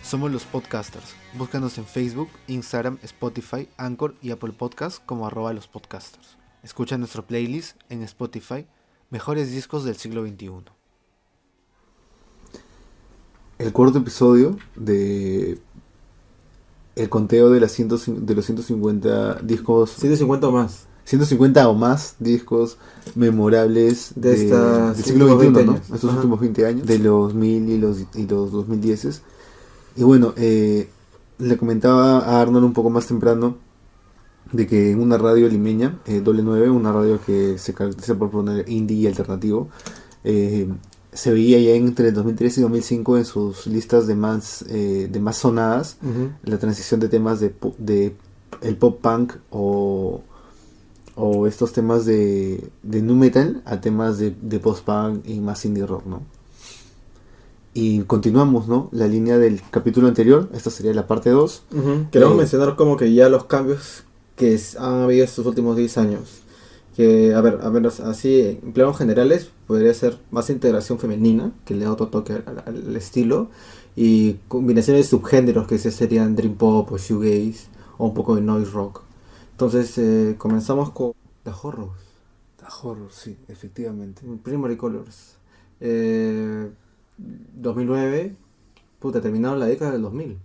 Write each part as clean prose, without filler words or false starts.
Somos los podcasters. Búscanos en Facebook, Instagram, Spotify, Anchor y Apple Podcasts como @lospodcasters. Escucha nuestro playlist en Spotify, Mejores Discos del Siglo XXI. El cuarto episodio de el conteo de los 150 discos, 150 o más 150 o más discos memorables del siglo XXI, ¿no? Estos Ajá. últimos 20 años, de los 1000 y los 2010. Y bueno, le comentaba a Arnold un poco más temprano de que en una radio limeña, Doble 9, una radio que se caracteriza por poner indie y alternativo, se veía ya entre el 2003 y 2005 en sus listas de más sonadas, Uh-huh. la transición de temas de el pop punk o estos temas de nu metal a temas de post punk y más indie rock, ¿no? Y continuamos, ¿no? La línea del capítulo anterior. Esta sería la parte 2. Uh-huh. Queremos mencionar como que ya los cambios que han habido estos últimos 10 años. Que, a ver, así, en planos generales, podría ser más integración femenina, que le da otro toque al estilo, y combinaciones de subgéneros que serían dream pop o shoegaze, o un poco de noise rock. Entonces, comenzamos con The Horrors, Horror, sí, efectivamente. Primary Colors. 2009, puta, terminaron la década del 2000.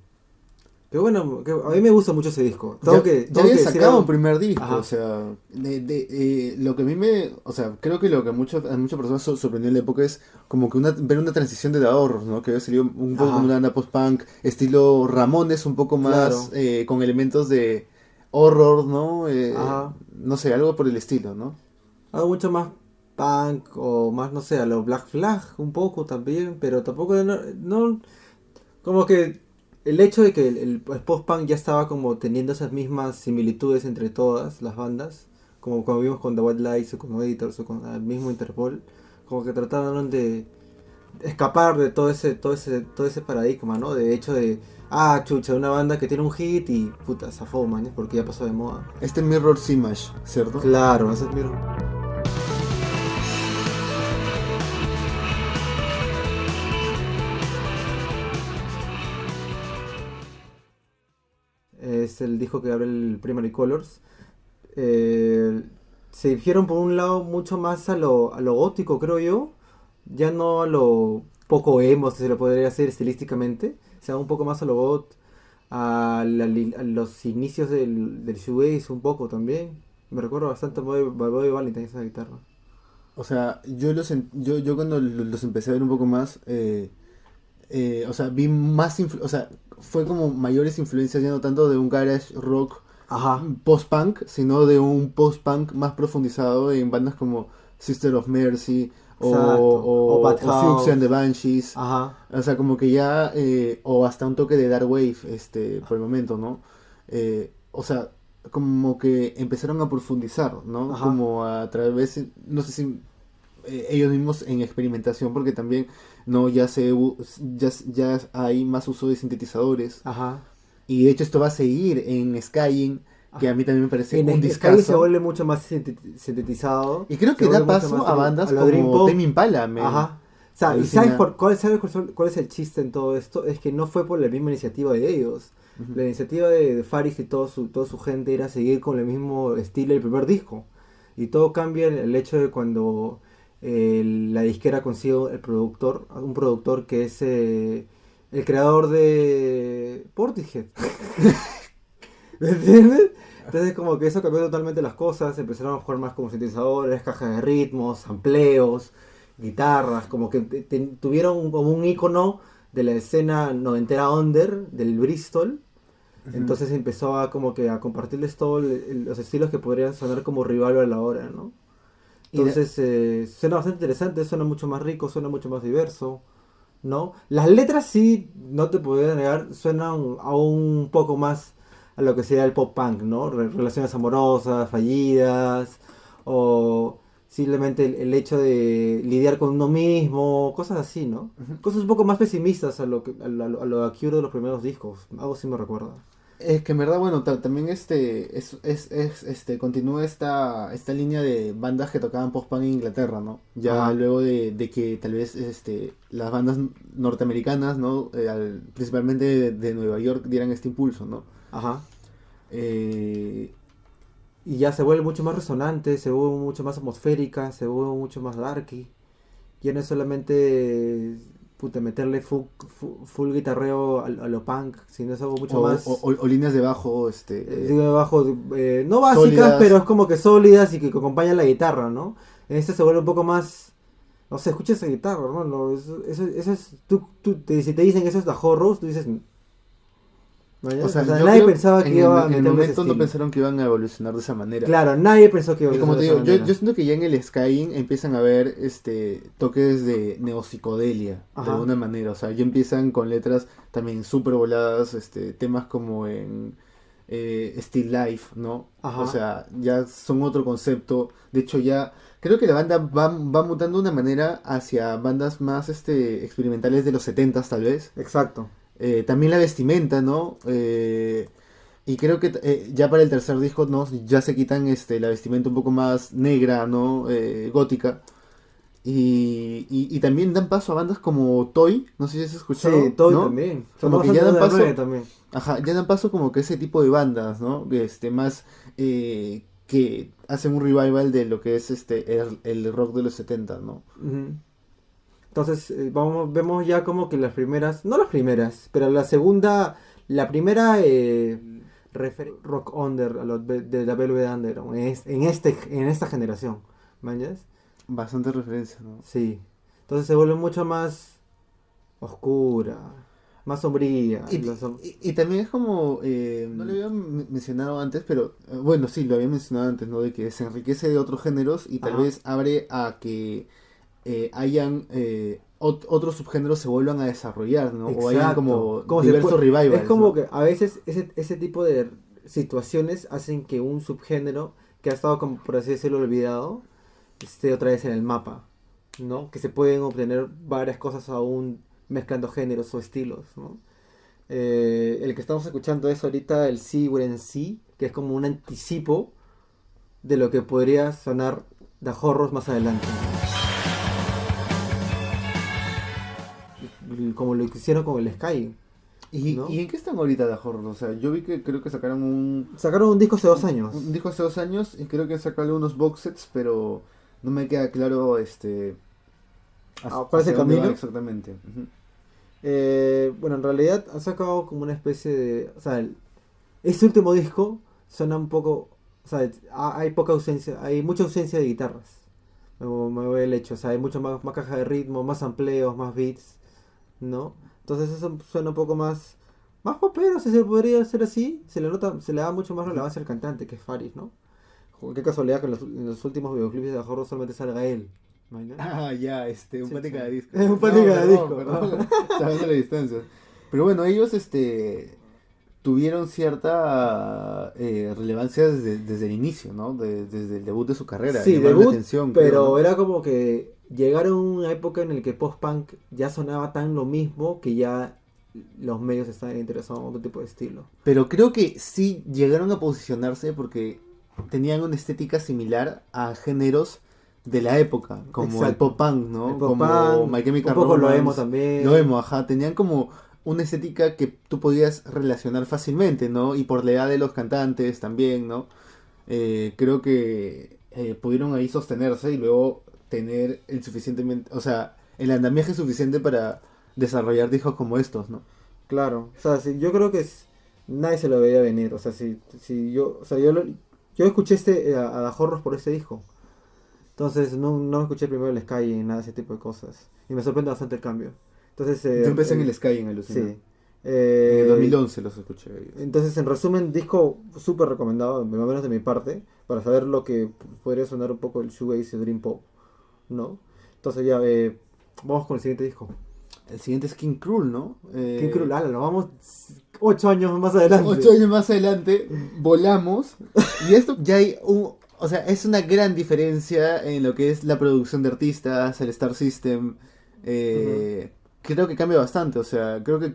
Que bueno, a mí me gusta mucho ese disco. Ya había decir sacado algo. un primer disco, Ajá. o sea, lo que a mí o sea, creo que lo que a muchas personas sorprendió en la época es como que ver una transición de The Horrors, ¿no? Que había salido un poco Ajá. como una banda post-punk, estilo Ramones, un poco más, Claro. con elementos de horror, ¿no? Ajá. No sé, algo por el estilo, ¿no? Algo mucho más punk o más, no sé, a lo Black Flag un poco también, pero tampoco como que el hecho de que el post-punk ya estaba como teniendo esas mismas similitudes entre todas las bandas, como vimos con The White Lies o con Editors o con el mismo Interpol, como que trataron de escapar de todo ese paradigma, ¿no? De hecho de, chucha, una banda que tiene un hit y puta, zafó, man, porque ya pasó de moda. Este Mirror's Image, ¿cierto? Claro, ese es mi... Es el disco que abre el Primary Colors. Se dirigieron por un lado mucho más a lo gótico, creo yo. Ya no a lo poco emo, si se lo podría decir estilísticamente. O sea, un poco más a lo goth. A los inicios del shoegaze un poco también. Me recuerdo bastante a Bobby Valentine esa guitarra. O sea, yo cuando los empecé a ver un poco más, o sea, vi más, o sea, fue como mayores influencias ya no tanto de un garage rock Ajá, post-punk, sino de un post-punk más profundizado en bandas como Sister of Mercy exacto. O Bad o Siouxsie and the House. Banshees. Ajá. O sea, como que ya, o hasta un toque de Dark Wave, por el momento, ¿no? O sea, como que empezaron a profundizar, ¿no? Ajá. Como a través, no sé si ellos mismos en experimentación, porque también, no, ya hay más uso de sintetizadores. Ajá. Y de hecho esto va a seguir en Skying, que a mí también me parece un En Sky se discazo. vuelve mucho más sintetizado. Y creo Se que da vuelve mucho paso más a bandas lo Dream como Pop. Tame Impala, me Ajá. O sea, ¿y alucina. cuál es el chiste en todo esto? Es que no fue por la misma iniciativa de ellos. Ujú. La iniciativa de Faris y toda su gente era seguir con el mismo estilo del primer disco. Y todo cambia en el hecho de cuando la disquera consigue un productor que es el creador de Portishead. ¿Me entiendes? Entonces como que eso cambió totalmente las cosas, empezaron a jugar más como sintetizadores, cajas de ritmos, amplios, guitarras, como que tuvieron como un icono de la escena noventera under del Bristol. Ujú. Entonces empezó a como que a compartirles todos los estilos que podrían sonar como rival a la hora, ¿no? Entonces suena bastante interesante, suena mucho más rico, suena mucho más diverso, ¿no? Las letras sí, no te podría negar, suenan aún un poco más a lo que sería el pop punk, ¿no? Relaciones amorosas, fallidas, o simplemente el hecho de lidiar con uno mismo, cosas así, ¿no? Ujú. Cosas un poco más pesimistas a lo Cure de los primeros discos, algo sí me recuerda. Es que en verdad, bueno, también continúa esta línea de bandas que tocaban post-punk en Inglaterra, ¿no? Ya Ajá, luego de que tal vez las bandas norteamericanas, ¿no? Principalmente de Nueva York dieran este impulso, ¿no? ajá. Eh, Y ya se vuelve mucho más resonante, se vuelve mucho más atmosférica, se vuelve mucho más darky. Ya no es solamente puta, meterle full guitarreo a lo punk, sino es algo mucho más, o líneas de bajo, digo, bajo, no básicas, pero sólidas. es como que sólidas y que acompañan la guitarra, ¿no? En este se vuelve un poco más, no sé, escucha esa guitarra, hermano. Eso es, si te dicen eso es la horror, tú dices, ¿no? O O sea, sea, yo nadie creo pensaba que iba a en el meterle ese momento no estilo. pensaron que iban a evolucionar de esa manera. Claro, nadie pensó que iba a Y como ser te de esa digo, manera. yo siento que ya en el Skyrim empiezan a ver toques de neopsicodelia, de Ajá, alguna manera. O sea, ya empiezan con letras también súper voladas, temas como en Still Life, ¿no? O ajá, sea, ya son otro concepto. De hecho, ya creo que la banda va mutando de una manera hacia bandas más experimentales de los 70 tal vez. exacto. También la vestimenta, ¿no? Y creo que ya para el tercer disco, ¿no? Ya se quitan la vestimenta un poco más negra, ¿no? Gótica. Y también dan paso a bandas como Toy, no sé si has Sí, escuchado, Toy ¿no? también. Sonó Como que ya bastante dan de 9 paso, también. ajá, ya dan paso como que ese tipo de bandas, ¿no? Más que hacen un revival de lo que es el rock de los 70, ¿no? Ujú. Entonces, vemos ya como que las primeras, no las primeras, pero la primera rock under de la Velvet Underground en esta generación. ¿Mañas? Bastante referencia, ¿no? Sí. Entonces se vuelve mucho más oscura, más sombría. Y también es como, no lo había mencionado antes, pero bueno, sí, lo había mencionado antes, ¿no? De que se enriquece de otros géneros y tal Ajá. vez abre a que hayan otros subgéneros se vuelvan a desarrollar, ¿no? O hayan Exacto. como Como se diversos es revivals, como ¿no? que a veces ese tipo de situaciones hacen que un subgénero que ha estado, como por así decirlo, olvidado, esté otra vez en el mapa, ¿no? Que se pueden obtener varias cosas aún mezclando géneros o estilos, ¿no? El que estamos escuchando es ahorita el See When See, que es como un anticipo de lo que podría sonar The Horrors más adelante, como lo que hicieron con el Sky, ¿Y ¿no? en qué están ahorita de horror? O sea, yo vi que creo que sacaron Sacaron un disco hace dos un años. disco hace 2 años y creo que sacaron algunos box sets, pero no me queda claro ¿Cuál es el hacia dónde van camino? exactamente. Ujú. Bueno, en realidad han sacado como una especie de... O sea, este último disco suena un poco... O sea, hay poca ausencia, hay mucha ausencia de guitarras. Me voy el hecho, o sea, hay mucho más caja de ritmo, más amplios, más beats, ¿no? Entonces eso suena un poco más popero, si se podría hacer así. Se le da mucho más relevancia al cantante, que es Faris, ¿no? Qué casualidad que en los últimos videoclips de Ajorro solamente salga él. ¿No? Ah, ya, un pan de Chucha. cada disco. Es un pan de No, cada perdón, disco. perdón. Sabiendo la distancia. Pero bueno, ellos tuvieron cierta relevancia desde el inicio, ¿no? Desde el debut de su carrera. Sí, Llamaron la debut, atención, creo, pero ¿no? era como que llegaron a una época en la que post-punk ya sonaba tan lo mismo que ya los medios estaban interesados en otro tipo de estilo. Pero creo que sí llegaron a posicionarse porque tenían una estética similar a géneros de la época, como el Exacto. pop punk, El ¿no? Como pop-punk, My un Chemical poco lo emo Romance, lo también. emo, ajá. Tenían como una estética que tú podías relacionar fácilmente, ¿no? Y por la edad de los cantantes también, ¿no? Creo que pudieron ahí sostenerse y luego tener el suficientemente, o sea, el andamiaje suficiente para desarrollar discos como estos, ¿no? Claro. O sea, sí, yo creo que nadie se lo veía venir. O sea, si yo, o sea, yo escuché a The Horrors por este disco. Entonces no escuché primero el Sky y nada de ese tipo de cosas. Y me sorprende bastante el cambio. Entonces, Yo empecé en el Sky en Alucina. sí. En el Eh, 2011 los escuché a ellos. entonces, en resumen, disco súper recomendado, más o menos de mi parte, para saber lo que podría sonar un poco el shoegaze y dream pop, ¿no? Entonces ya, vamos con el siguiente disco. El siguiente es King Krul, ¿no? King Cruel, ala, nos vamos 8 años más adelante. 8 años más adelante volamos y esto ya hay o sea, es una gran diferencia en lo que es la producción de artistas, el Star System. Ujú. Creo que cambia bastante, o sea, creo que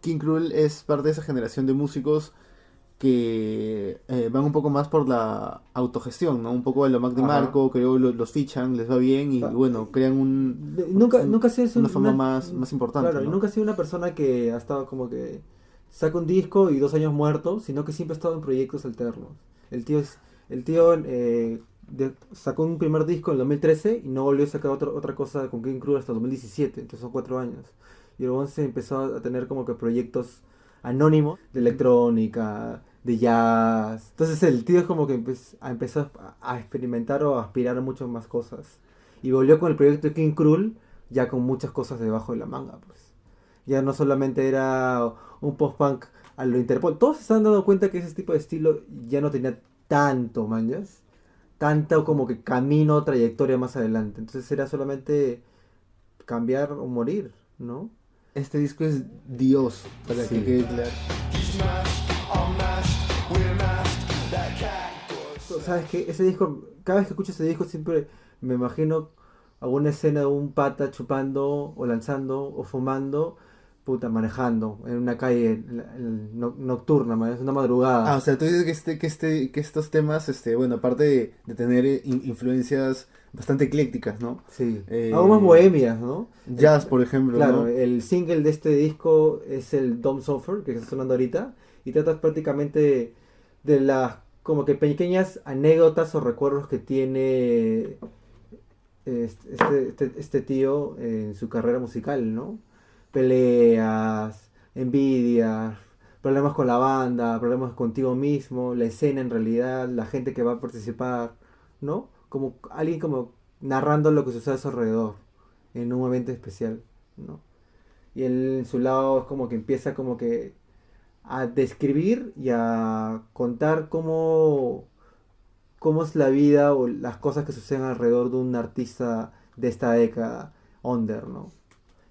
King Krul es parte de esa generación de músicos que van un poco más por la autogestión, ¿no? Un poco a lo Mac Ajá. DiMarco, creo los fichan, les va bien y Pa- bueno, crean Nunca ha sido una fama más importante, claro, y ¿no? nunca ha sido una persona que ha estado como que saca un disco y 2 años muerto, sino que siempre ha estado en proyectos alternos. El tío sacó un primer disco en el 2013 y no volvió a sacar otra cosa con King Crew hasta 2017, entonces son 4 años. Y luego se empezó a tener como que proyectos anónimos de electrónica, de jazz. Entonces el tío es como que empezó a experimentar o a aspirar a muchas más cosas. Y volvió con el proyecto de King Krul ya con muchas cosas debajo de la manga, pues. Ya no solamente era un post-punk a lo Interpol. Todos se están dando cuenta que ese tipo de estilo ya no tenía tanto, manjas. Tanto como que camino, trayectoria más adelante. Entonces era solamente cambiar o morir, ¿no? Este disco es Dios, para que Sí. quede claro. ¿Sabes qué? Ese disco, cada vez que escucho ese disco siempre me imagino alguna escena de un pata chupando o lanzando o fumando, puta, manejando en una calle nocturna, man, es una Ah, o madrugada. sea, tú dices que estos temas, bueno, aparte de tener influencias bastante eclécticas, ¿no? Sí. Algo más Eh, bohemias, ¿no? Jazz, por ejemplo, Claro, ¿no? el single de este disco es el Dom Suffer, que está sonando ahorita, y trata prácticamente de las como que pequeñas anécdotas o recuerdos que tiene este tío en su carrera musical, ¿no? Peleas, envidias, problemas con la banda, problemas contigo mismo, la escena en realidad, la gente que va a participar, ¿no? Como alguien como narrando lo que sucede a su alrededor en un evento especial, ¿no? Y él en su lado es como que empieza como que a describir y a contar cómo es la vida o las cosas que suceden alrededor de un artista de esta década, under, ¿no?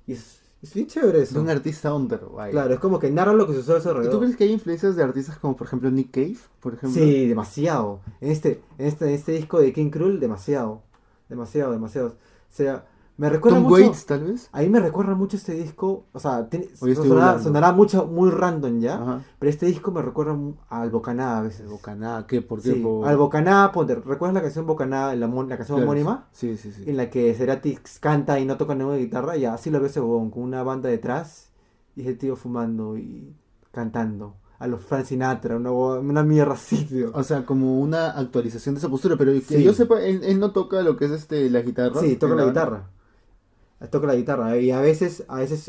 Y es bien chévere De un eso. artista under, vaya. Claro, es como que narra lo que sucede a su ¿Y tú alrededor. crees que hay influencias de artistas como, por ejemplo, Nick Cave, por ejemplo? Sí, demasiado. En este disco de King Krul, demasiado. Demasiado, demasiado. O sea, me recuerda Tom mucho. Waits, tal vez. A mí me recuerda mucho este disco. O sea, O yo estoy sonará, volando. sonará mucho, muy random ya. Ajá. Pero este disco me recuerda al Bocaná a El veces. Bocaná, ¿qué? ¿Por qué? Sí, al Bocaná, ponte, ¿recuerdas la canción Bocaná, la canción Claro, homónima? sí, sí, sí. En la que Cerati canta y no toca ninguna guitarra, y así lo ves ese huevón, con una banda detrás, y ese tío fumando y cantando. A los Frank Sinatra, una mierda así, tío. O sea, como una actualización de esa postura, pero que yo Sí, sepa, él no toca lo que es la guitarra sí, toca en la la banda. guitarra. Toca la guitarra. Y a veces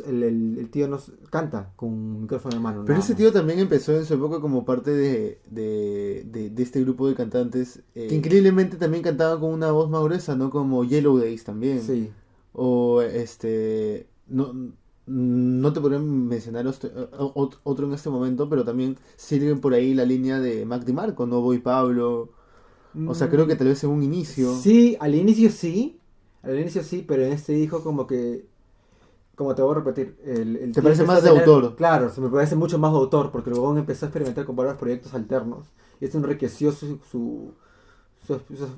el tío nos canta con un micrófono en mano, Pero nada ese más. tío también empezó en su época como parte de este grupo de cantantes que increíblemente también cantaban con una voz más gruesa, ¿no? Como Yellow Days también. Sí. O no te podría mencionar otro en este momento, pero también sirven por ahí la línea de Mac DiMarco, ¿no? Boy Pablo. O sea, creo Mm, que tal vez en un inicio. sí, al inicio sí. Al inicio sí, pero en este dijo como que como te voy a repetir, el ¿Te tío parece empezó más a de tener, autor? claro, se me parece mucho más de autor, porque luego empezó a experimentar con varios proyectos alternos, y esto enriqueció sus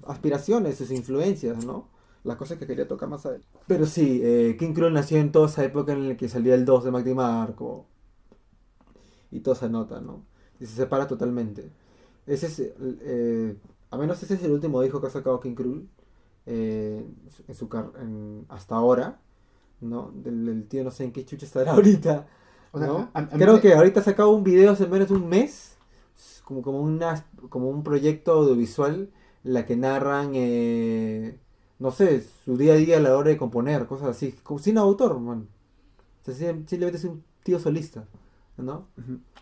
aspiraciones, sus influencias, ¿no? Las cosas que quería tocar más adelante. Pero sí, King Krul nació en toda esa época en la que salía el 2 de Mac DiMarco, y toda esa nota, ¿no? Y se separa totalmente. Ese es, a menos ese es el último disco que ha sacado King Krul, hasta ahora. ¿No? Del tío no sé en qué chucha estará ahorita, O sea, ¿no? a mí Creo me... que ahorita ha sacado un video hace menos de un mes, como un proyecto audiovisual, en la que narran, no sé, su día a día a la hora de componer, cosas así, como sin autor, man. O sea, simplemente es un tío solista, ¿no?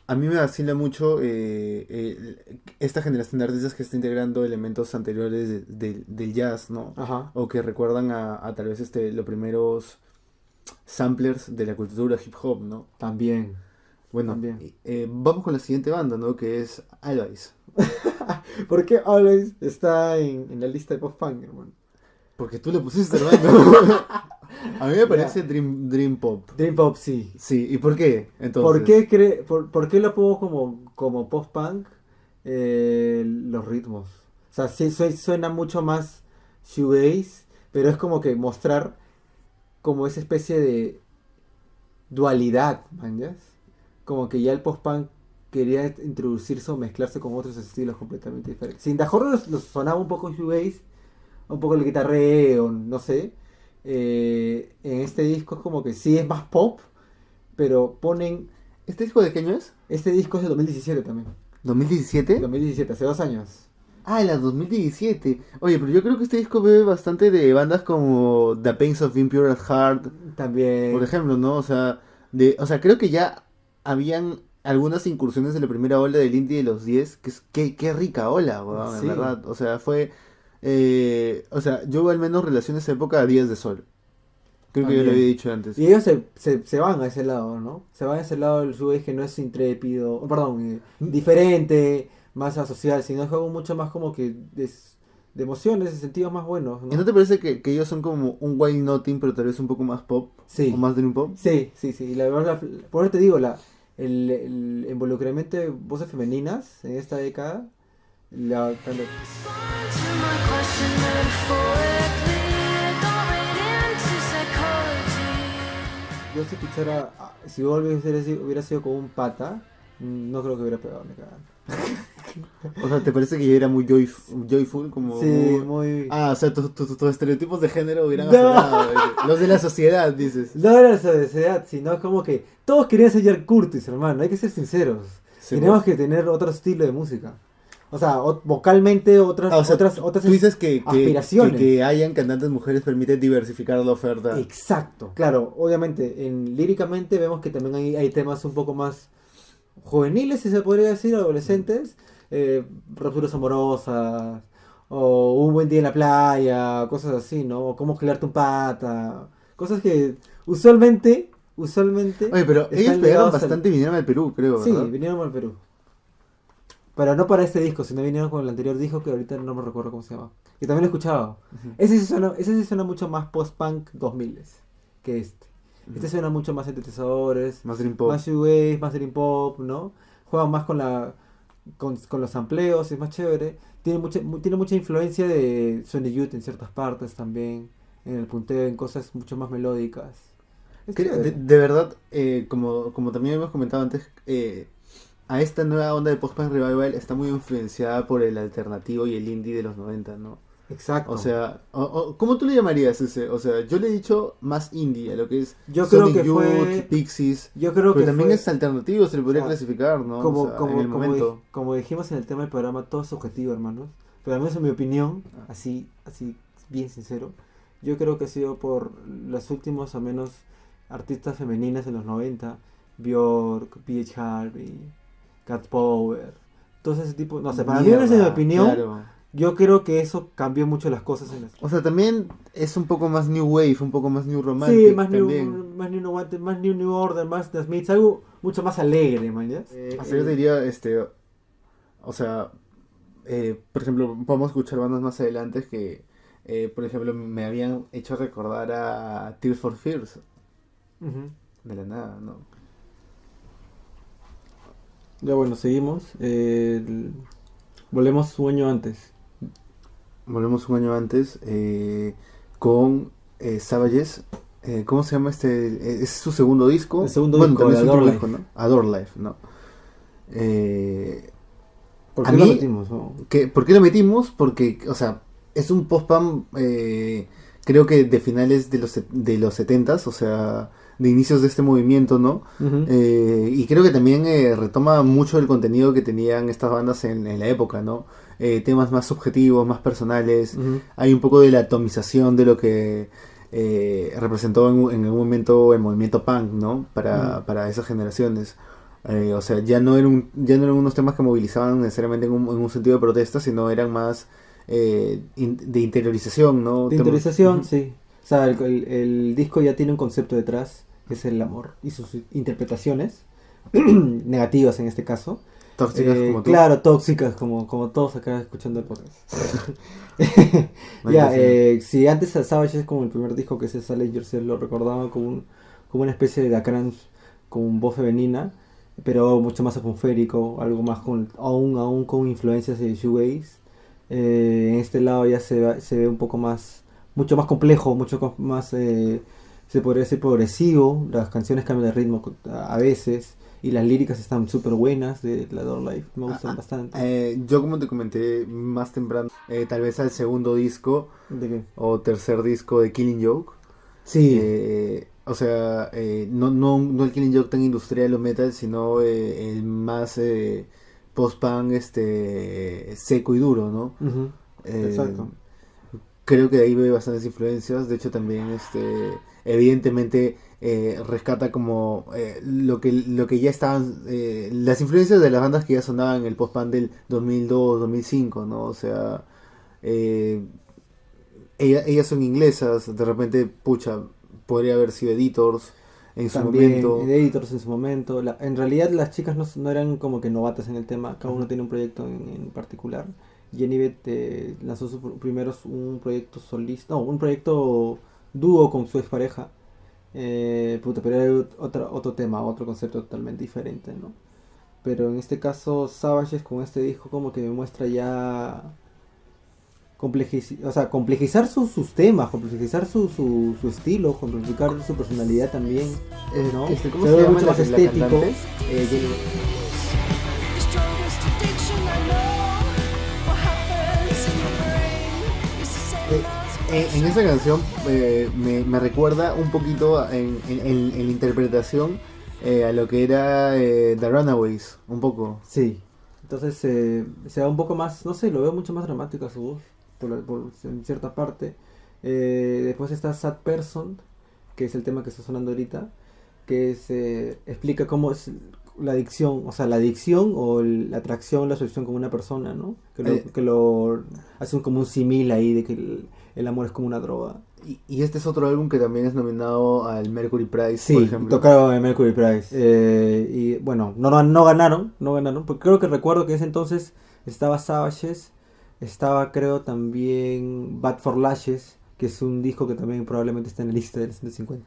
A mí me vacila mucho esta generación de artistas que está integrando elementos anteriores del jazz, ¿no? Ajá, O que recuerdan a tal vez los primeros samplers de la cultura hip hop, ¿no? también, Bueno, también. vamos con la siguiente banda, ¿no? Que es Alvice. ¿Por qué Always está en la lista de post-punk, hermano? Porque tú le pusiste, hermano. A mí me Ya, parece Dream Pop. Dream Pop sí. Sí, ¿y por qué? ¿Por Entonces. qué, por qué lo pongo como post-punk? Los ritmos. O sea, sí, suena mucho más shoegaze, pero es como que mostrar como esa especie de dualidad, ¿man? ¿Ya? Como que ya el post-punk quería introducirse o mezclarse con otros estilos completamente diferentes. Sin Horror los sonaba un poco shoegaze, un poco el guitarreo, no sé. En este disco es como que sí es más pop, pero ponen... ¿Este disco de qué año es? Este disco es de 2017 también. ¿2017? 2017, hace 2 años. Ah, la 2017. Oye, pero yo creo que este disco bebe bastante de bandas como The Pains of Impure at Heart, También... por ejemplo, ¿no? O sea, creo que ya habían algunas incursiones de la primera ola del indie de los 10, qué rica ola, weón, en Sí. verdad. O sea, yo al menos relaciono esa época a Días de Sol. Creo que yo lo También. había dicho antes. Y ellos se van a ese lado, ¿no? Se van a ese lado del shoegaze que no es intrépido, perdón, diferente, más asocial, sino es algo mucho más como que de emociones, de sentidos más buenos, ¿Y no ¿no? te parece que ellos son como un Wild Nothing, pero tal vez un poco más pop? Sí. ¿O más dream pop? Sí, sí, sí. La verdad, por eso te digo, el involucramiento de voces femeninas en esta década, tanto- To my question metaphorically, don't read into psychology. yo si escuchara, si Volvi hubiera sido como un pata, no creo que hubiera pegado, me cagan. O sea, ¿te parece que yo era muy joyful? Como Sí, muy... Ah, o sea, tus estereotipos de género hubieran No. aflorado, los de la sociedad, dices. No era esa sociedad, sino como que todos querían ser Jack Curtis, hermano, hay que ser sinceros. Sí, Tenemos pues. que tener otro estilo de música. O sea, vocalmente otras, O sea, otras tú dices que aspiraciones. que hayan cantantes mujeres permite diversificar la oferta. Exacto, claro, obviamente, líricamente vemos que también hay temas un poco más juveniles, si se podría decir, adolescentes, rupturas amorosas, o un buen día en la playa, cosas así, ¿no? O cómo crearte un pata, cosas que usualmente Oye, pero ellos están pegaron ligados al- bastante y vinieron al Perú, creo, Sí, ¿verdad? vinieron al Perú. Pero no para este disco, sino vinieron con el anterior disco que ahorita no me recuerdo cómo se llama. Que también lo he escuchado. Ujú. Ese sí suena mucho más post-punk 2000 que este. Este suena mucho más sintetizadores, Más dream pop. más shoegaze, más dream pop, ¿no? Juegan más con los sampleos, es más chévere. Tiene mucha influencia de Sonic Youth en ciertas partes también. En el punteo, en cosas mucho más melódicas. Es De, chévere. de verdad, como también hemos comentado antes, a esta nueva onda de post-punk revival está muy influenciada por el alternativo y el indie de los 90, ¿no? Exacto. O sea, ¿cómo tú le llamarías ese? O sea, yo le he dicho más indie a lo que es Yo creo Sonic que Youth, fue- Pixies, Yo creo pero que también fue... es alternativo, se le podría o sea, clasificar, ¿no? Como, O sea, como, en el como, momento. como dijimos en el tema del programa, todo es subjetivo, hermanos. Pero al menos en mi opinión, así bien sincero, yo creo que ha sido por los últimos, al menos, artistas femeninas en los 90, Björk, PH Harvey, Cat Power, todo ese tipo, no sé, para mí, al menos en mi Mierda, opinión, claro. yo creo que eso cambió mucho las cosas en las... O sea, también es un poco más new wave, un poco más new romantic. Sí, más new, también. más new, Wanted, más new Order, más The Smiths, algo mucho más alegre, man, ¿ya? O sea, yo diría, o sea, por ejemplo, podemos escuchar bandas más adelante que, por ejemplo, me habían hecho recordar a Tears for Fears, Ujú. de la nada, ¿no? Ya bueno, seguimos. Volvemos un año antes. Volvemos un año antes con Savages. ¿Cómo se llama este? Es su segundo disco. El segundo Bueno, disco, también su Adore último Life. disco, ¿no? Adore Life, ¿no? ¿Por A qué lo mí- metimos? No? ¿Por qué lo metimos? Porque, o sea, es un post-punk, creo que de finales de los 70s, o sea, de inicios de este movimiento, ¿no? Ujú. Y creo que también retoma mucho el contenido que tenían estas bandas en la época, ¿no? Temas más subjetivos, más personales. Ujú. Hay un poco de la atomización de lo que representó en un momento el movimiento punk, ¿no? Para esas generaciones. O sea, ya no eran unos temas que movilizaban necesariamente en un sentido de protesta, sino eran más de interiorización, ¿no? De interiorización, Ujú. sí. O sea, el disco ya tiene un concepto detrás, que es el amor y sus interpretaciones negativas en este caso. Tóxicas como tú. Claro, tóxicas, como todos acá escuchando el podcast. Maldita Ya, sea. si antes a Savage es como el primer disco que se sale, yo se lo recordaba como una especie de Dacran con voz femenina, pero mucho más atmosférico, algo más aún con influencias de shoegaze. En este lado ya se ve un poco más, mucho más complejo, más, se podría decir progresivo. Las canciones cambian de ritmo a veces y las líricas están súper buenas de la Door Life, me gustan bastante. Yo como te comenté más temprano, tal vez al segundo disco ¿De qué? o tercer disco de Killing Joke. Sí, O sea, no el Killing Joke tan industrial o metal, sino el más post-punk seco y duro, ¿no? ujú, Eh, exacto. Creo que de ahí ve bastantes influencias. De hecho, también evidentemente rescata como lo que ya estaban, las influencias de las bandas que ya sonaban en el post-punk del 2002, 2005, ¿no? O sea, eh, ellas son inglesas, de repente, pucha, podría haber sido Editors en su También momento. Editors en su momento. En realidad las chicas no eran como que novatas en el tema, cada uno Ujú. tiene un proyecto en particular. Jenny Beth lanzó primero un proyecto solista, no, un proyecto dúo con su expareja. Puta, pero era otro tema, otro concepto totalmente diferente, ¿no? Pero en este caso, Savages con este disco como que me muestra ya o sea, complejizar sus temas, complejizar su estilo, complejizar su personalidad también, ¿no? ¿Cómo Se se ve llama mucho más la estético. cantante? The strongest addiction I know. What happens in the brain is the same as En esa canción me recuerda un poquito en la interpretación a lo que era The Runaways, un poco. Sí, entonces se va un poco más, no sé, lo veo mucho más dramático a su voz, en cierta parte. Después está Sad Person, que es el tema que está sonando ahorita, que explica cómo es la adicción, o sea, la adicción o la atracción, la asociación con una persona, ¿no? Que lo hace como un símil ahí de que el amor es como una droga. Y este es otro álbum que también es nominado al Mercury Prize, Sí, por ejemplo. tocaron en Mercury Prize. Y bueno, no ganaron, porque creo que recuerdo que en ese entonces estaba Savages, estaba creo también Bad for Lashes, que es un disco que también probablemente está en la lista del 150.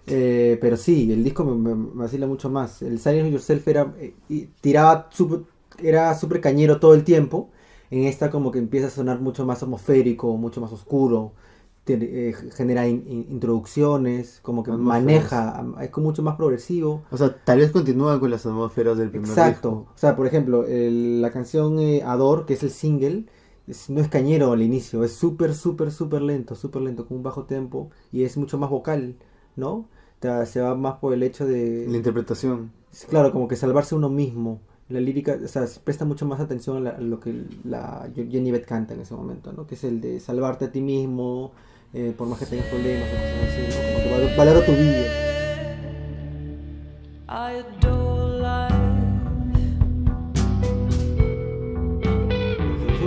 Pero sí, el disco me vacila mucho más. El Silence Yourself era súper cañero todo el tiempo. En esta como que empieza a sonar mucho más atmosférico, mucho más oscuro. Genera introducciones, como que Atmósferas. es como mucho más progresivo. O sea, tal vez continúa con las atmósferas del primer Exacto. disco. O sea, por ejemplo, la canción Adore, que es el single, no es cañero al inicio, es súper lento, con un bajo tempo y es mucho más vocal, ¿no? O sea, se va más por el hecho La de, interpretación. claro, como que salvarse uno mismo. La lírica, o sea, se presta mucho más atención a lo que Jenny Beth canta en ese momento, ¿no? Que es el de salvarte a ti mismo, por más que tengas problemas o cosas así, ¿no? Como que valora tu vida. I adore life.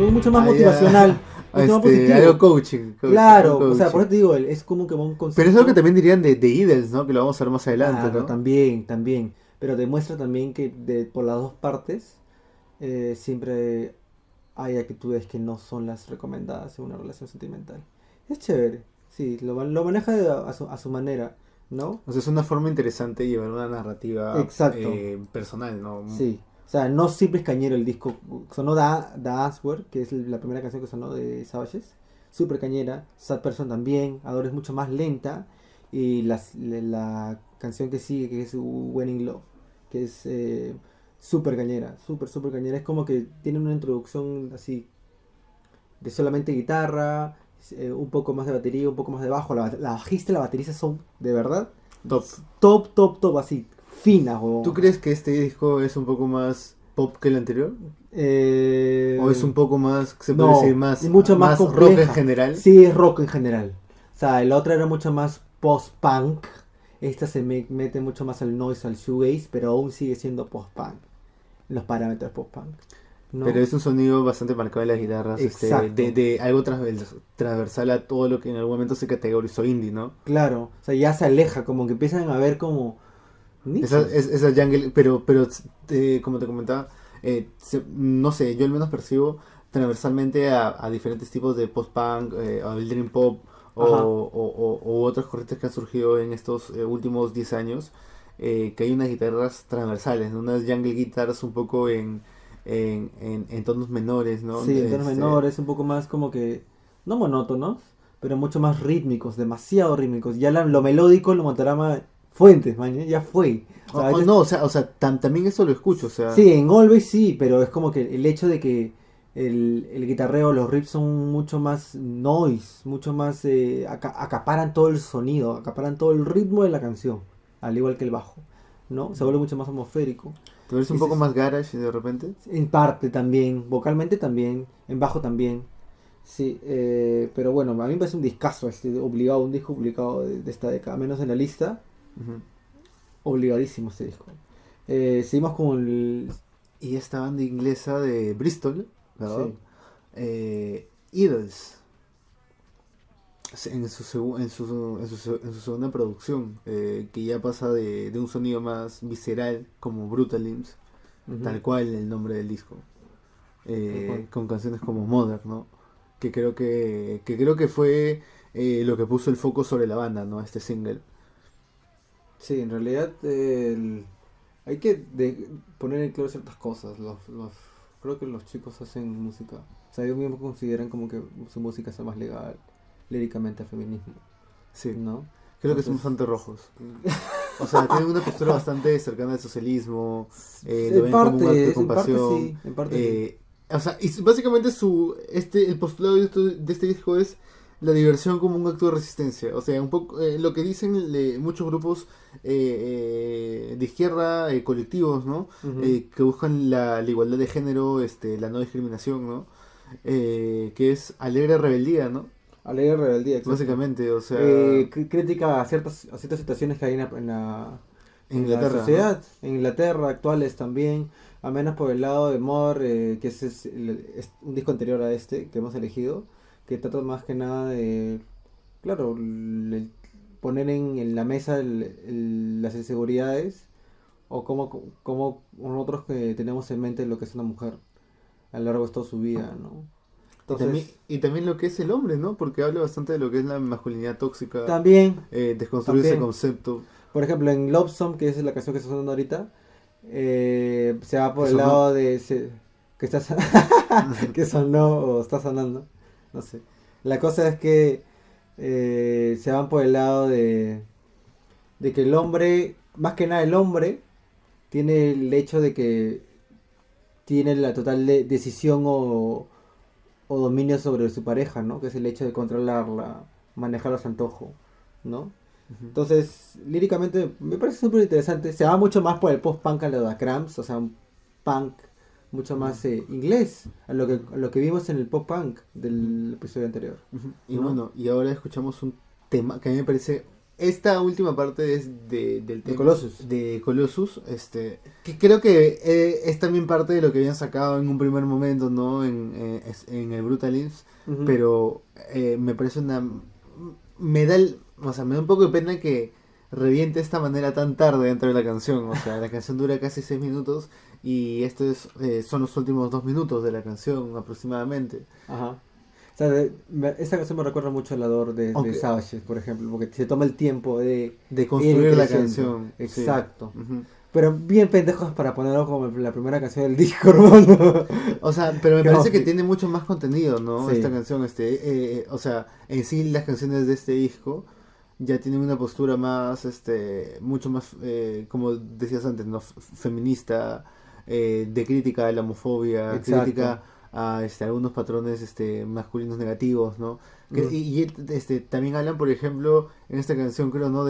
Es mucho más Ah, ya. motivacional, mucho más positivo. Algo coaching. Claro, algo o sea, por coaching. eso te digo, es como que va un concepto. Pero es algo que también dirían de Idols, ¿no? Que lo vamos a ver más adelante, Claro, ¿no? también. Pero demuestra también que por las dos partes siempre hay actitudes que no son las recomendadas en una relación sentimental. Es chévere, sí, lo maneja a su manera, ¿no? O sea, es una forma interesante de llevar una narrativa Exacto. personal, ¿no? Sí, o sea, no siempre es cañero el disco. Sonó The Answer, que es la primera canción que sonó de Savages. Súper cañera. Sad Person también. Adore es mucho más lenta. Y la canción que sigue, que es When in Love, que es súper cañera. Súper cañera. Es como que tiene una introducción así de solamente guitarra, un poco más de batería, un poco más de bajo. La bajista y la baterista son, de verdad, Top. top, así, finas. ¿Tú crees que este disco es un poco más pop que el anterior? ¿O es un poco más, se puede no, decir, más, y mucho más rock compleja. en general? Sí, es rock en general. O sea, la otra era mucho más post-punk. Esta se mete mucho más al noise, al shoegaze, pero aún sigue siendo post-punk. Los parámetros post-punk. ¿No? Pero es un sonido bastante marcado en las guitarras, Exacto. de algo transversal a todo lo que en algún momento se categorizó indie, ¿no? Claro, o sea, ya se aleja, como que empiezan a ver como nichos. Esa jungle, pero como te comentaba, no sé, yo al menos percibo transversalmente a diferentes tipos de post-punk, o el dream pop, Ajá. o otras corrientes que han surgido en estos últimos 10 años, que hay unas guitarras transversales, ¿no? Unas jungle guitars un poco en tonos menores, ¿no? Sí, en tonos menores, un poco más como que, no monótonos, pero mucho más rítmicos, demasiado rítmicos. Ya lo melódico, lo Motorama fuentes, man, ya fue. O sea, a veces- No, también eso lo escucho, o sea, Sí, en Always sí, pero es como que el hecho de que el guitarreo, los riffs son mucho más noise, mucho más acaparan todo el sonido, acaparan todo el ritmo de la canción, al igual que el bajo, ¿no? Se vuelve mucho más atmosférico. te ves un Ese poco es- más garage de repente. En parte también, vocalmente también, en bajo también. Sí, pero bueno, a mí me parece un discazo obligado, un disco obligado de esta década, menos en la lista, Ujú. obligadísimo este disco. Seguimos con el... Y esta banda inglesa de Bristol, ¿verdad? Sí. Idols, en su segunda producción, que ya pasa de un sonido más visceral como Brutal Limbs, Ujú. tal cual el nombre del disco, Tal cual. con canciones como Mother, ¿no? Que creo que fue lo que puso el foco sobre la banda, ¿no? Este single. Sí, en realidad hay que poner en claro ciertas cosas. Creo que los chicos hacen música. O sea, ellos mismos consideran como que su música es más legal, líricamente al feminismo, Sí, ¿no? creo que son Entonces, bastante rojos. O sea, tienen una postura bastante cercana al socialismo, lo en ven como un acto de parte, compasión. sí, en parte sí. O sea, y básicamente el postulado de este disco es la diversión como un acto de resistencia. O sea, un poco lo que dicen muchos grupos de izquierda, colectivos, ¿no? Ujú. Que buscan la igualdad de género, la no discriminación, ¿no? Que es alegre rebeldía, ¿no? Alegre rebeldía, exacto. Básicamente, o sea, Crítica a ciertas situaciones que hay en en la Inglaterra, ¿no? sociedad, en Inglaterra, actuales también, a menos por el lado de More, que ese es un disco anterior a este que hemos elegido, que trata más que nada de, claro, poner en la mesa las inseguridades o cómo nosotros que tenemos en mente lo que es una mujer a lo largo de toda su vida, ¿no? Entonces, Y también lo que es el hombre, ¿no? Porque habla bastante de lo que es la masculinidad tóxica, también, desconstruir ese también. concepto. Por ejemplo, en Love Song, que es la canción que está sonando ahorita, se va por Que el sonó. lado de que está que sonó o está sonando, no sé. La cosa es que se van por el lado de que el hombre, más que nada el hombre, tiene el hecho de que tiene la total decisión o dominio sobre su pareja, ¿no? Que es el hecho de controlarla, manejarla a su antojo, ¿no? Ujú. Entonces, líricamente me parece súper interesante. Se va mucho más por el post-punk a lo de Cramps, o sea, un punk mucho más inglés, a lo que vimos en el pop-punk del episodio anterior. Ujú. Y ¿No? bueno, y ahora escuchamos un tema que a mí me parece. Esta última parte es del De tema Colossus. de Colossus, que creo que es también parte de lo que habían sacado en un primer momento, ¿no? En el Brutalins, Ujú. pero me parece me da un poco de pena que reviente de esta manera tan tarde dentro de la canción. O sea, la canción dura casi 6 minutos y son los últimos 2 minutos de la canción aproximadamente. Ajá. O sea, esa canción me recuerda mucho a la de Aunque Savages, por ejemplo, porque se toma el tiempo de de ir construir la creciendo. canción, sí. Exacto. Ujú. Pero bien pendejos para ponerlo como la primera canción del disco, hermano. O sea, pero me Qué parece que obvio. tiene mucho más contenido, ¿no? Sí. Esta canción, o sea, en sí las canciones de este disco ya tienen una postura más, mucho más, como decías antes, ¿no? Feminista, de crítica a la homofobia, Exacto. crítica a algunos patrones, masculinos negativos, ¿no? Mm, También hablan, por ejemplo, en esta canción, creo, ¿no?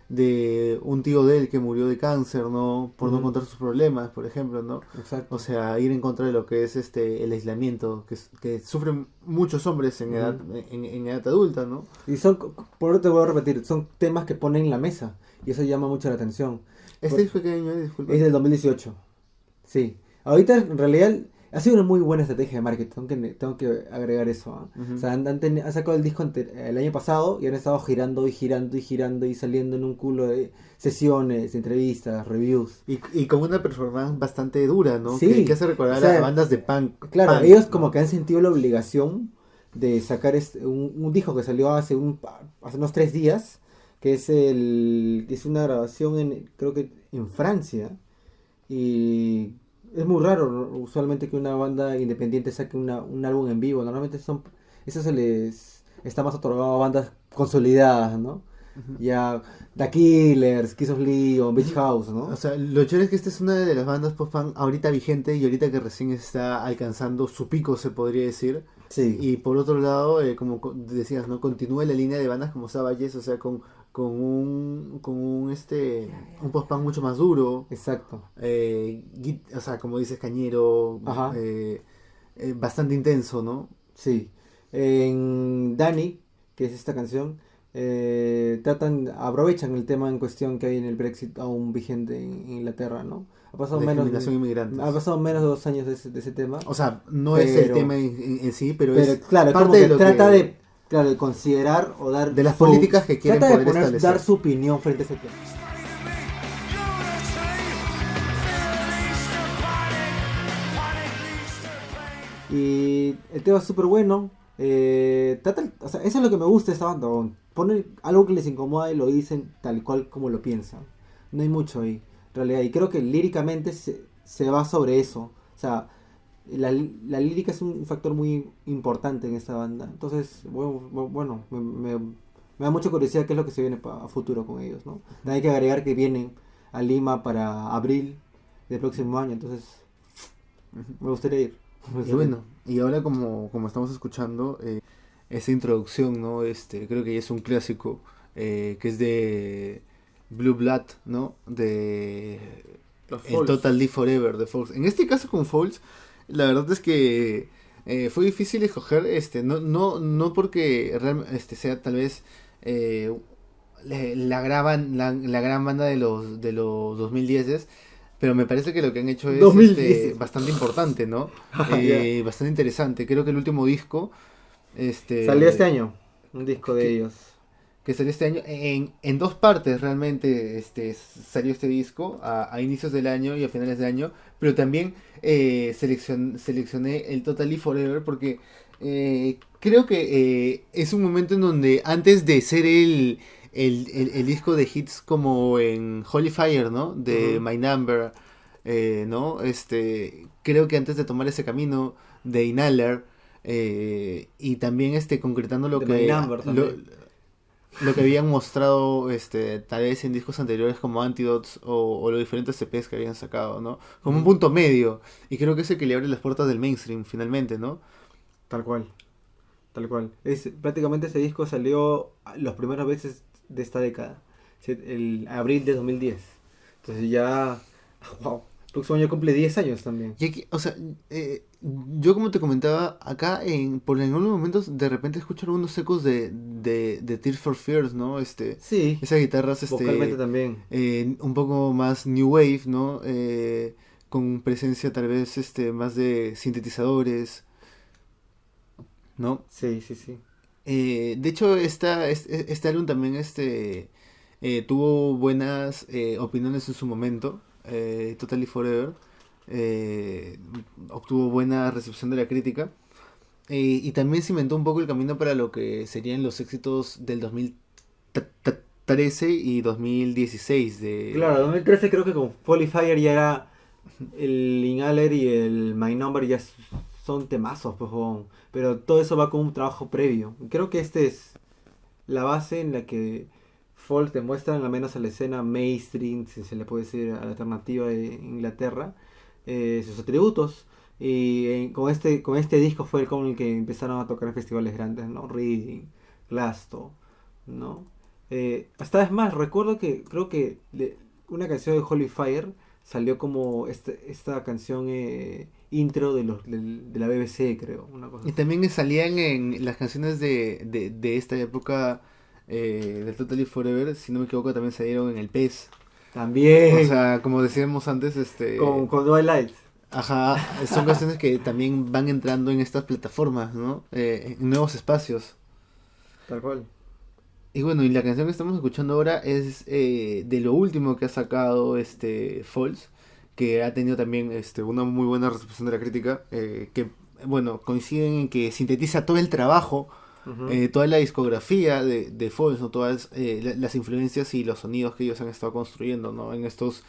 De un tío de él que murió de cáncer, ¿no? Por no ujú, contar sus problemas, por ejemplo, ¿no? O exacto. sea, ir en contra de lo que es el aislamiento que sufren muchos hombres en edad, Ujú. en edad adulta, ¿no? Y son, por eso te voy a repetir, son temas que ponen en la mesa. Y eso llama mucho la atención. ¿Este Por- disco qué año es? Disculpa. Es del 2018. Sí. Ahorita en realidad ha sido una muy buena estrategia de marketing. Tengo que agregar eso. ¿Ah? O Ujú. sea, han sacado el disco el año pasado y han estado girando y girando y girando y saliendo en un culo de sesiones, entrevistas, reviews. Y con una performance bastante dura, ¿no? Que Sí. hace O recordar a sea, bandas de punk. claro, Punk, ellos como ¿no? que han sentido la obligación de sacar un disco que salió hace unos 3 días, que es una grabación creo que en Francia, y es muy raro, ¿no? Usualmente que una banda independiente saque un álbum en vivo, normalmente eso se les está más otorgado a bandas consolidadas, ¿no? Ya The Killers, Kiss of Leon, Beach House, ¿no? O sea, lo chévere es que esta es una de las bandas post-punk ahorita vigente y ahorita que recién está alcanzando su pico, se podría decir. Sí, Y por otro lado, como decías, ¿no? Continúa la línea de bandas como Savages, o sea, un post-punk mucho más duro, exacto. o sea, como dices, cañero, Ajá. bastante intenso, ¿no? Sí. En Danny, que es esta canción, aprovechan el tema en cuestión que hay en el Brexit aún vigente en Inglaterra, ¿no? La discriminación inmigrantes. Ha pasado menos de 2 años de ese tema, O sea, no es el pero, tema en sí, pero pero es claro, es como parte que de lo trata que... de, claro, de considerar o dar de las políticas que quieren trata de poder dar establecer. su opinión frente a ese tema. Y el tema es súper bueno. O sea, eso es lo que me gusta de esta banda. Ponen algo que les incomoda y lo dicen tal cual como lo piensan. No hay mucho ahí, en realidad. Y creo que líricamente se va sobre eso. O sea, la lírica es un factor muy importante en esta banda. Entonces, bueno, me da mucha curiosidad qué es lo que se viene a futuro con ellos, ¿no? También hay que agregar que vienen a Lima para abril del próximo año. Entonces, me gustaría ir. Me Y gustaría ir. bueno, y ahora como estamos escuchando esa introducción, ¿no? Creo que ya es un clásico, que es de Blue Blood, ¿no? De Los el Falls. Total Live Forever de Falls. En este caso con Falls, la verdad es que fue difícil escoger, no porque sea tal vez eh, la gran banda de los 2010, pero me parece que lo que han hecho es 2010. bastante importante, ¿no? Ah, ya. Bastante interesante. Creo que el último disco, Salió este este, año un disco de que, ellos. que salió este año, en dos partes realmente salió este disco, a inicios del año y a finales de año, pero también seleccioné el Totally Forever porque creo que es un momento en donde antes de ser el disco de hits como en Holy Fire, ¿no? De Ujú. My Number, ¿no? Creo que antes de tomar ese camino de Inhaler, y también concretando De My Number también. lo que habían mostrado tal vez en discos anteriores como Antidotes o los diferentes CPs que habían sacado, ¿no? Como un Ujú. punto medio. Y creo que es el que le abre las puertas del mainstream finalmente, ¿no? Tal cual, tal cual. Prácticamente ese disco salió los primeros meses de esta década. El abril de 2010. Entonces ya... Wow. El próximo año cumple 10 años también. Y aquí, o sea, yo como te comentaba, acá por algunos momentos de repente escucho algunos ecos de Tears for Fears, ¿no? Sí, Esas guitarras, vocalmente también. un poco más new wave, ¿no? Con presencia tal vez, más de sintetizadores, ¿no? Sí, sí, sí. De hecho, este álbum también, tuvo buenas opiniones en su momento, Totally Forever. eh, Obtuvo buena recepción de la crítica. Y también cimentó un poco el camino para lo que serían los éxitos del 2013 y 2016 Claro, 2013 creo que con Holy Fire ya era el Inhaler y el My Number ya son temazos, pues, huevón. Pero todo eso va con un trabajo previo. Creo que este es la base en la que Falls demuestra, al menos a la escena mainstream, si se le puede decir, a la alternativa de Inglaterra, sus atributos. Y con este disco fue con el que empezaron a tocar en festivales grandes, ¿no? Reading, Glastonbury, ¿no? Hasta vez más, recuerdo que creo que una canción de Holy Fire salió como esta canción intro de la BBC, creo, una cosa Y así. también salían en las canciones de esta época, de Totally Forever, si no me equivoco, también salieron en el PES. O También, sea, como decíamos antes, con Twilight, ajá, son canciones que también van entrando en estas plataformas, ¿no? En nuevos espacios. tal cual. Y bueno, y la canción que estamos escuchando ahora es de lo último que ha sacado Falls, que ha tenido también una muy buena recepción de la crítica, que bueno, coinciden en que sintetiza todo el trabajo, Ujú. toda la discografía de Falls, ¿no? Todas las influencias y los sonidos que ellos han estado construyendo, ¿no? En estos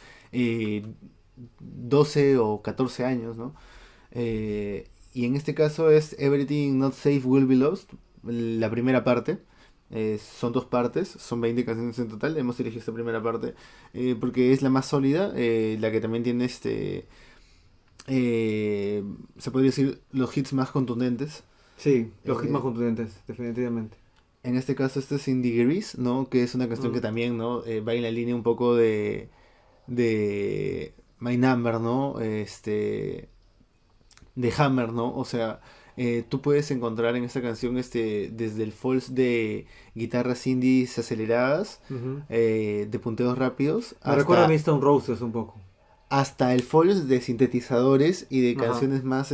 12 o 14 años, ¿no? Y en este caso es Everything Not Safe Will Be Lost, la primera parte. Son 2 partes, son 20 canciones en total. Hemos elegido esta primera parte porque es la más sólida, la que también tiene se podría decir los hits más contundentes. Sí, los hits Eh, más contundentes, definitivamente. En este caso este es In Degrees, ¿no? Que es una canción que también, ¿no? Va en la línea un poco de My Number, ¿no? De Hammer, ¿no? O sea, tú puedes encontrar en esta canción desde el false de guitarras indies aceleradas, Ujú. de punteos rápidos, Me recuerda a hasta, Stone Roses un poco. hasta el false de sintetizadores y de Ajá. canciones más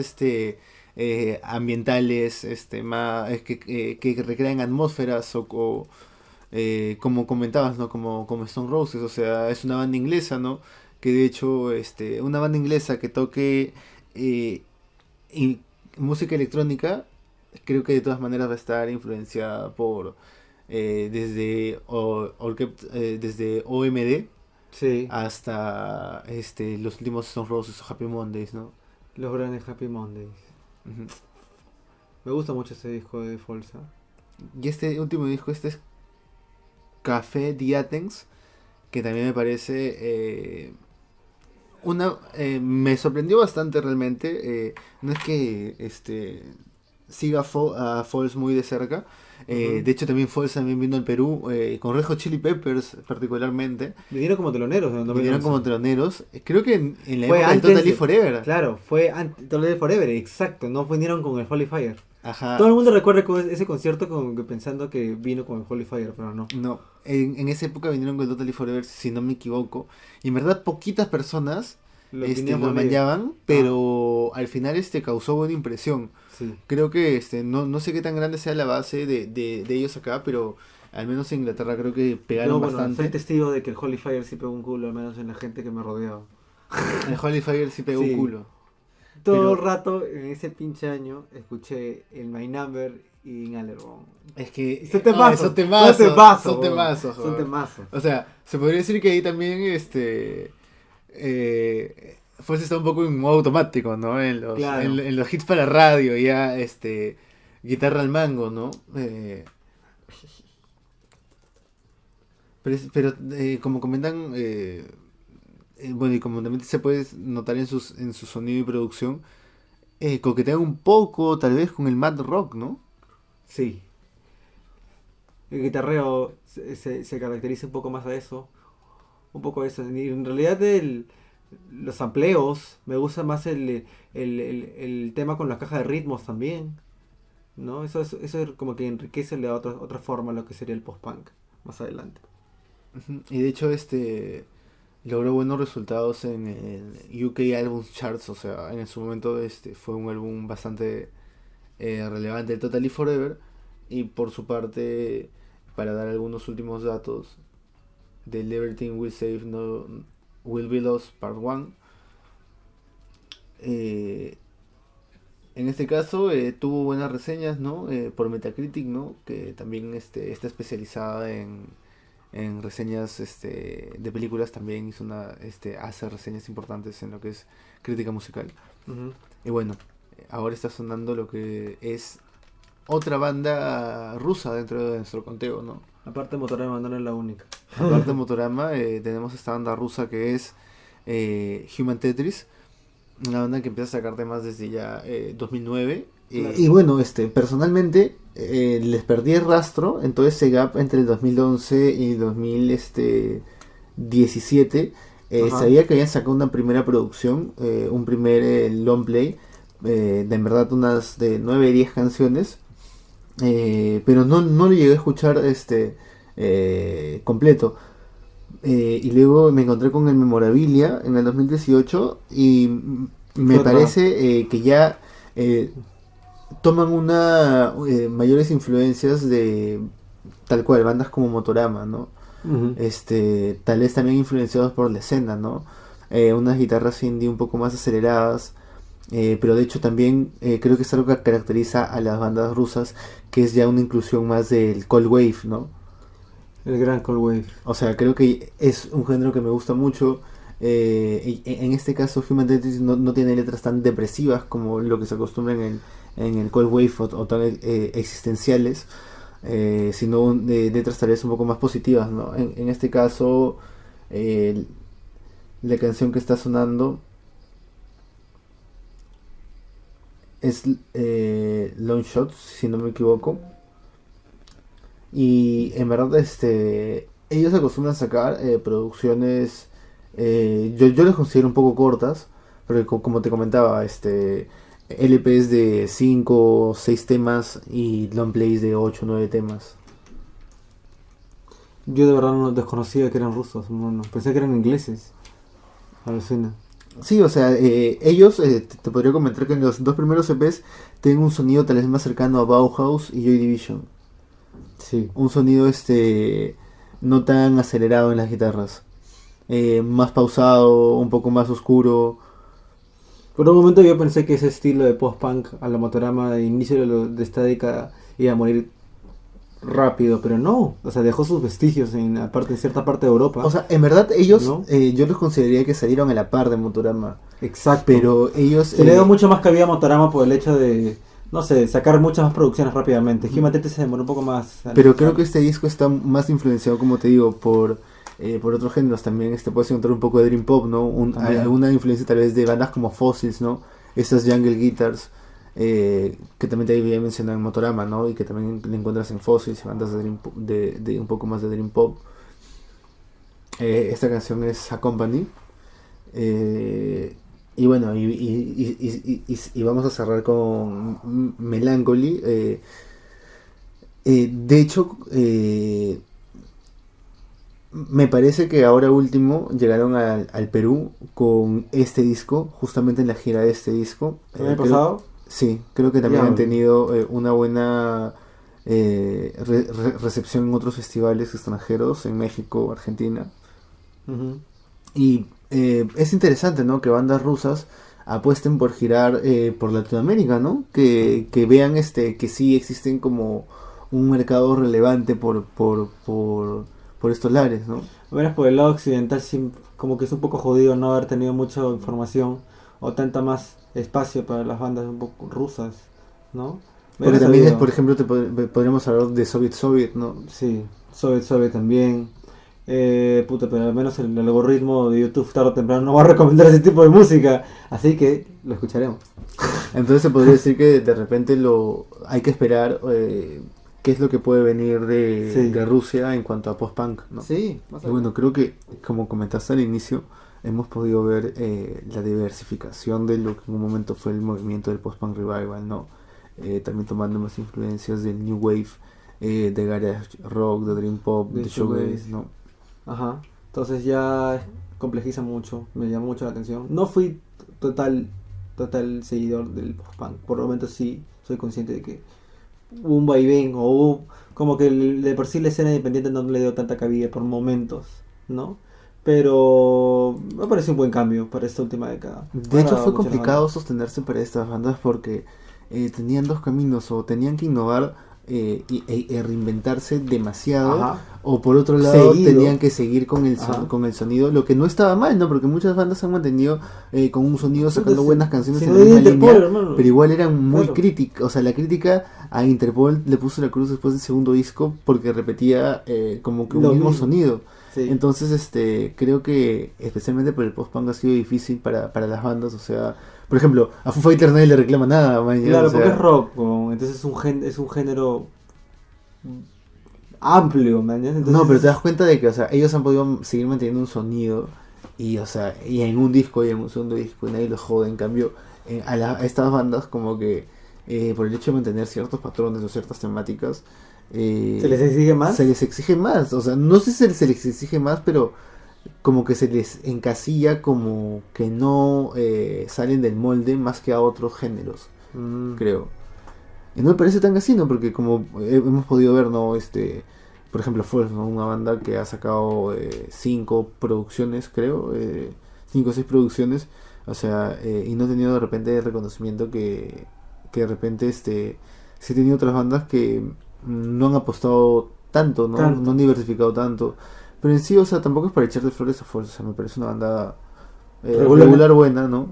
ambientales, más, que recrean atmósferas como comentabas, ¿no? Como Stone Roses, o sea, es una banda inglesa, ¿no? Que de hecho, una banda inglesa que toque eh, y música electrónica, creo que de todas maneras va a estar influenciada por desde OMD Sí, hasta los últimos Stone Roses o Happy Mondays, ¿no? los grandes Happy Mondays. Ujú. Me gusta mucho ese disco de Folsa. Y este último disco, este es Café Diatens, que también me parece me sorprendió bastante realmente. No es que siga a Falls muy de cerca. Ujú. De hecho también Falls también vino al Perú con Red Hot Chili Peppers particularmente. Vinieron como teloneros en el Vinieron 2011. como teloneros. Creo que en la Fue época del antes Totally de- Forever. Claro, fue Toledo Forever, exacto. No vinieron con el Holy Fire. Ajá. Todo el mundo recuerda ese concierto pensando que vino con el Holy Fire, pero no. No, en esa época vinieron con Totally Forever, si no me equivoco. Y en verdad poquitas personas Lo lo teníamos medio. manllaban, pero al final causó buena impresión. Sí. Creo que no sé qué tan grande sea la base de ellos acá, pero al menos en Inglaterra creo que pegaron Yo, bueno, soy bastante. testigo de que el Holy Fire sí pegó un culo, al menos en la gente que me rodeaba. El Holy Fire sí pegó Sí. un culo. Todo Pero- el rato, en ese pinche año, escuché el My Number y Inhalerón. Es que Son temazos, son temazos, temazos, son weón. temazos, Son weón. temazos. O sea, se podría decir que ahí también Fuerza está un poco en modo automático, ¿no? Claro. En los hits para radio, ya guitarra al mango, ¿no? Pero como comentan, bueno, y como también se puede notar en su sonido y producción, coquetean un poco tal vez con el mad rock, ¿no? Sí. El guitarreo se caracteriza un poco más a eso. Un poco a eso. Y en realidad los amplios, me gusta más el tema con la caja de ritmos también. ¿No? Eso como que enriquece de otra forma lo que sería el post-punk más adelante. Ujú. Y de hecho, logró buenos resultados en el UK Albums Charts, o sea, en su momento fue un álbum bastante relevante, el Totally Forever. Y por su parte, para dar algunos últimos datos, del Everything Will Save No Will Be Lost Part 1. En este caso tuvo buenas reseñas, ¿no? Por Metacritic, ¿no? Que también está especializada en reseñas de películas, también hace reseñas importantes en lo que es crítica musical. Ujú. Y bueno, ahora está sonando lo que es otra banda rusa dentro de nuestro conteo, ¿no? Aparte Motorama no es la única. Aparte de Motorama, tenemos esta banda rusa que es Human Tetris, una banda que empieza a sacar temas desde ya 2009. Claro. Y bueno, personalmente les perdí el rastro en todo ese gap entre el 2011 y 2017. Ajá. Sabía que habían sacado una primera producción, un primer long play, de en verdad unas de 9 10 canciones. Pero no lo llegué a escuchar completo. Y luego me encontré con el Memorabilia en el 2018 y me Otra. parece que ya toman mayores influencias de tal cual bandas como Motorama, ¿no? Ujú. Tal vez también influenciados por la escena, ¿no? Unas guitarras indie un poco más aceleradas. Pero de hecho también creo que es algo que caracteriza a las bandas rusas, que es ya una inclusión más del Cold Wave, ¿no? El gran Cold Wave. O sea, creo que es un género que me gusta mucho. En este caso, Human Tetris no tiene letras tan depresivas como lo que se acostumbra en el Cold Wave o tan existenciales. sino de letras tal vez un poco más positivas, ¿no? En este caso, eh, la canción que está sonando es Long Shots, si no me equivoco. Y en verdad, ellos acostumbran a sacar producciones, yo les considero un poco cortas, porque como te comentaba, LPs de 5 o 6 temas y long plays de 8 o 9 temas. Yo de verdad no desconocía que eran rusos, no, pensé que eran ingleses. Alucina. Sí, o sea, ellos, te podría comentar que en los dos primeros EPs tienen un sonido tal vez más cercano a Bauhaus y Joy Division. Sí. Un sonido no tan acelerado en las guitarras. Más pausado, un poco más oscuro. Por un momento yo pensé que ese estilo de post-punk a la Motorama de inicio de esta década iba a morir rápido, pero no. O sea, dejó sus vestigios en cierta parte de Europa. O sea, en verdad ellos, ¿No? yo los consideraría que salieron a la par de Motorama. Exacto. Pero ellos... Se le dio mucho más cabida a Motorama por el hecho de, no sé, sacar muchas más producciones rápidamente. Human se demoró un poco más. Pero creo que este disco está más influenciado, como te digo, por otros géneros también. Puedes encontrar un poco de Dream Pop, ¿no? Hay alguna influencia tal vez de bandas como Fossils, ¿no? Estas Jungle Guitars, que también te había mencionado en Motorama, ¿no? Y que también le encuentras en Fossils, bandas de, Dream Pop, de un poco más de Dream Pop. Esta canción es Accompany. Y bueno, y vamos a cerrar con Melancholy. De hecho, me parece que ahora último llegaron al Perú con este disco, justamente en la gira de este disco. ¿El año pasado? Sí, creo que también Ya. han tenido una buena recepción en otros festivales extranjeros, en México, Argentina. Ujú. Y es interesante, ¿no? Que bandas rusas apuesten por girar por Latinoamérica, ¿no? Que vean que sí existen como un mercado relevante por estos lares, ¿no? Al menos por el lado occidental, sí, como que es un poco jodido no haber tenido mucha información o tanta más espacio para las bandas un poco rusas, ¿no? Me Porque hubiera también sabido. por ejemplo, podríamos hablar de Soviet, ¿no? Sí, Soviet también. Pero al menos el algoritmo de YouTube tarde o temprano no va a recomendar ese tipo de música, así que lo escucharemos. Entonces se podría decir que de repente hay que esperar qué es lo que puede venir Sí. de Rusia en cuanto a post-punk, ¿no? Sí, Y bueno, creo que, como comentaste al inicio, hemos podido ver la diversificación de lo que en un momento fue el movimiento del post-punk revival, ¿no? También tomando más influencias del New Wave, de Garage Rock, de Dream Pop, De de Shoegaze, shoegaze. ¿no? Ajá, entonces ya complejiza mucho, me llamó mucho la atención. No fui total seguidor del post-punk, por el momento sí soy consciente de que hubo un vaivén o hubo como que de por sí la escena independiente no le dio tanta cabida por momentos, ¿no? Pero me parece un buen cambio para esta última década. De Me ha hecho agradado fue mucho la complicado banda. sostenerse para estas bandas porque tenían dos caminos, o tenían que innovar e reinventarse demasiado, Ajá. o por otro lado Seguido. tenían que seguir Ajá. con el sonido, lo que no estaba mal, ¿no? Porque muchas bandas se han mantenido con un sonido sacando Puta, buenas si- canciones si en no la hay misma Interpol, línea, hermano. pero igual eran muy Claro. críticas, o sea, la crítica a Interpol le puso la cruz después del segundo disco porque repetía como que un Lo mismo mismo. sonido. Sí. Entonces, creo que especialmente por el post-punk ha sido difícil para las bandas, o sea, por ejemplo, a Foo Fighters nadie le reclama nada, man, ya, Claro, o sea, porque es rock, entonces es un género amplio, man. Entonces, no, pero te das cuenta de que, o sea, ellos han podido seguir manteniendo un sonido y, o sea, y en un disco y en un segundo disco y nadie los jode, en cambio, a estas bandas como que por el hecho de mantener ciertos patrones o ciertas temáticas, ¿se les exige más? se les exige más, o sea, no sé si se les exige más, pero como que se les encasilla como que no salen del molde más que a otros géneros, Mm. creo. Y no me parece tan así, ¿no? Porque como hemos podido ver, ¿no? Por ejemplo, Force, ¿no? Una banda que ha sacado 5 producciones, creo, 5 o 6 producciones, o sea, y no ha tenido de repente el reconocimiento que de repente sí ha tenido otras bandas que no han apostado tanto, ¿no? Tanto. No han diversificado tanto. Pero en sí, o sea, tampoco es para echarle flores a Force, o sea, me parece una banda regular buena, ¿no?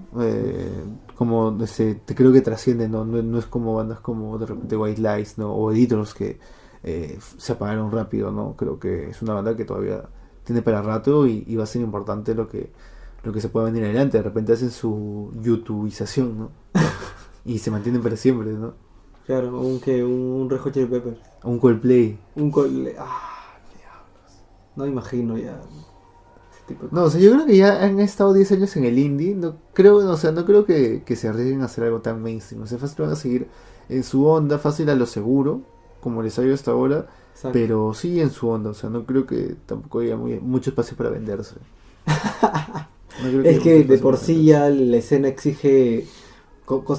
Como te creo que trasciende, ¿no? No es como bandas como de repente White Lies, ¿no? O Editors que se apagaron rápido, ¿no? Creo que es una banda que todavía tiene para rato y va a ser importante lo que se pueda venir adelante. De repente hacen su YouTubeización, ¿no? Y se mantienen para siempre, ¿no? Claro, un Red Hot Chili Peppers. Un Coldplay. Diablos. No me imagino ya. Ese tipo de No, o sea, yo creo que ya han estado 10 años en el indie. No creo, o sea, no creo que se arriesguen a hacer algo tan mainstream. O sea, fácil van a seguir en su onda, fácil a lo seguro, como les ha ido hasta ahora. Exacto. Pero sí en su onda. O sea, no creo que tampoco haya mucho espacio para venderse. No creo Es haya que mucho de espacio por para sí venderse. ya la escena exige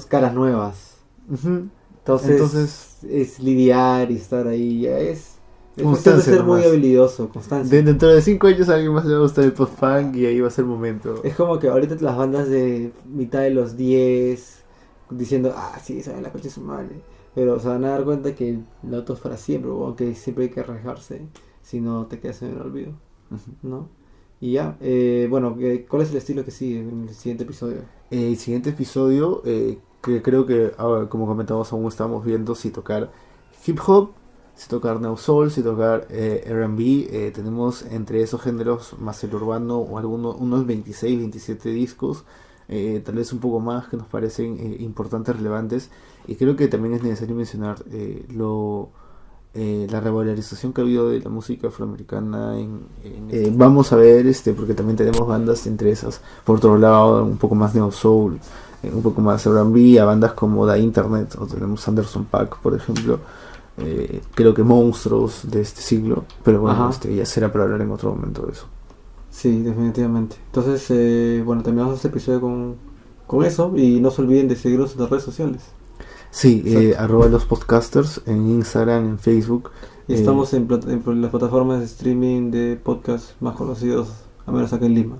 caras nuevas. Ujú. Entonces es lidiar y estar ahí. Ya es cuestión de Constancia ser muy nomás. habilidoso, constancia. Dentro de 5 años a alguien más le va a gustar el post-punk y ahí va a ser el momento. Es como que ahorita las bandas de mitad de los 10 diciendo, sí, saben la coche de su madre. Pero se van a dar cuenta que el auto es para siempre, aunque siempre hay que arriesgarse, si no te quedas en el olvido, Ujú. ¿no? Y ya, bueno, ¿cuál es el estilo que sigue en el siguiente episodio? El siguiente episodio, que creo que, como comentamos, aún estamos viendo si tocar hip hop, si tocar neo soul, si tocar R&B. Tenemos entre esos géneros más el urbano o unos 26, 27 discos, tal vez un poco más que nos parecen importantes, relevantes. Y creo que también es necesario mencionar la revalorización que ha habido de la música afroamericana vamos a ver porque también tenemos bandas entre esas, por otro lado un poco más neo soul, un poco más R&B, a bandas como The Internet, o tenemos Anderson .Paak, por ejemplo. Creo que monstruos de este siglo, pero bueno, Ajá. ya será para hablar en otro momento de eso. Sí, definitivamente. Entonces, bueno, terminamos este episodio con eso y no se olviden de seguirnos en las redes sociales. Sí, Exacto. @los podcasters en Instagram, en Facebook. Y estamos en las plataformas de streaming de podcast más conocidos, al menos acá en Lima.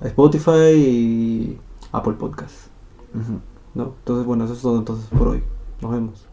Spotify y Apple Podcast, Ujú. ¿no? Entonces, bueno, eso es todo entonces por hoy. Nos vemos.